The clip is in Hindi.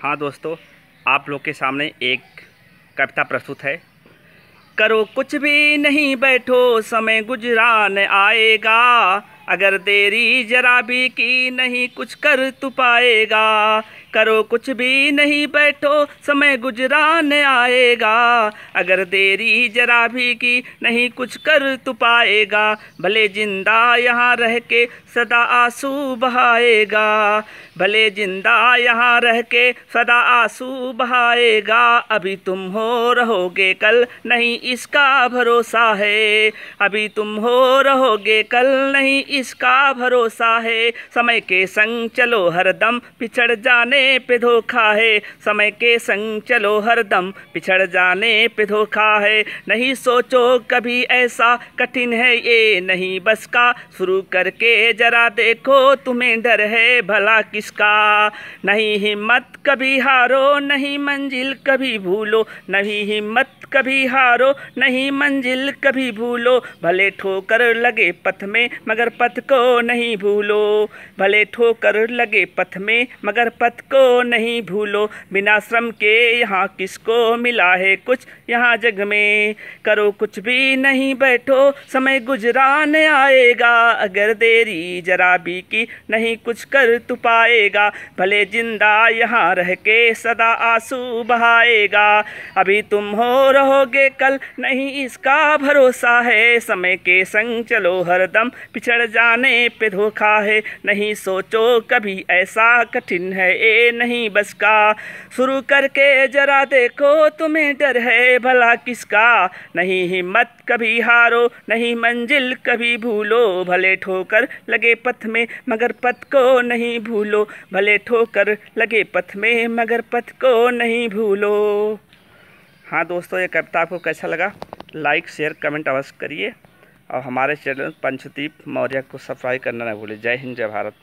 हाँ दोस्तों, आप लोग के सामने एक कविता प्रस्तुत है। करो कुछ भी नहीं बैठो, समय गुजरान आएगा। अगर देरी जरा भी की नहीं, कुछ कर तू पाएगा। करो कुछ भी नहीं बैठो, समय गुजरान आएगा। अगर देरी जरा भी की नहीं, कुछ कर तू पाएगा। भले जिंदा यहाँ रह के सदा आंसू बहाएगा। भले जिंदा यहाँ रह के सदा आंसू बहाएगा। अभी तुम हो रहोगे कल नहीं, इसका भरोसा है। अभी तुम हो रहोगे कल नहीं, इसका भरोसा है। समय के संग चलो हरदम, पिछड़ जाने पे धोखा है। समय के संग चलो हरदम, पिछड़ जाने पे धोखा है। नहीं सोचो कभी ऐसा, कठिन है ये नहीं बस का। शुरू करके जरा देखो, तुम्हें डर है भला किसका। नहीं हिम्मत कभी हारो, नहीं मंजिल कभी भूलो। नहीं हिम्मत कभी हारो, नहीं मंजिल कभी भूलो। भले ठोकर लगे पथ में, मगर पथ को नहीं भूलो। भले ठोकर लगे पथ में, मगर पथ को नहीं भूलो। बिना श्रम के यहाँ किसको मिला है कुछ यहाँ जग में। करो कुछ भी नहीं बैठो, समय गुजरान आएगा। अगर देरी जरा भी की नहीं, कुछ कर तू पाएगा। भले जिंदा यहाँ रह के सदा आंसू बहाएगा। अभी तुम हो रहोगे कल नहीं, इसका भरोसा है। समय के संग चलो हरदम, पिछड़ जाने पे धोखा है। नहीं सोचो कभी ऐसा, कठिन है ये नहीं बस का। शुरू करके जरा देखो, तुम्हें डर है भला किसका। नहीं हिम्मत कभी हारो, नहीं मंजिल कभी भूलो। भले ठोकर लगे पथ में, मगर पथ को नहीं भूलो। भले ठोकर लगे पथ में, मगर पथ को नहीं भूलो। हाँ दोस्तों, ये कविता आपको कैसा लगा? लाइक शेयर कमेंट अवश्य करिए और हमारे चैनल पंचदीप मौर्य को सब्सक्राइब करना न भूलें। जय हिंद, जय भारत।